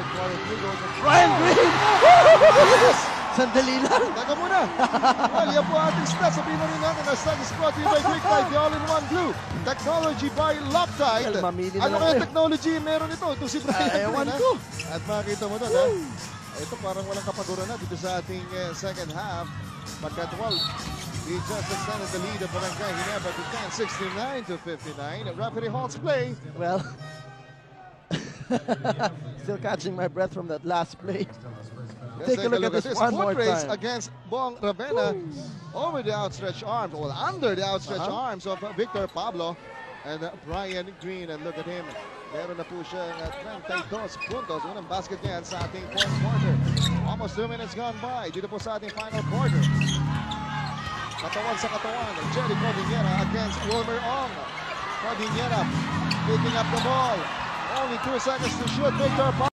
third quarter. 3 goals of Brian Green! Yes! Sandali lang. Taga muna. Well, yan po ating stats. Sabihin na rin natin na stats is brought to you by Quick Tide, the all-in-one glue. Technology by Loctite. Well, mamili na Ano lang kaya kayo. technology meron ito? Ito si Brian ewan Green, ko. ha? At makikita mo doon, ha? Ito parang walang kapaguran na dito sa ating second half. Pagkat, well, he just extended the lead of Barangay Ginebra to 10, 69-59. Referee halts play. Well, still catching my breath from that last play. Let's Take a look at this one more Foot race time. against Bong Ravenna over the outstretched arms, or under the outstretched arms of Victor Pablo and Brian Green. And look at him. Meron na po siyang 32 puntos. Unang basket niyan sa ating fourth quarter. Almost 2 minutes gone by. Dito po sa ating final quarter. Katawan sa katawan. Jerry Cordillera against Wilmer Ong. Cordillera picking up the ball. Only 2 seconds to shoot. Victor Pablo.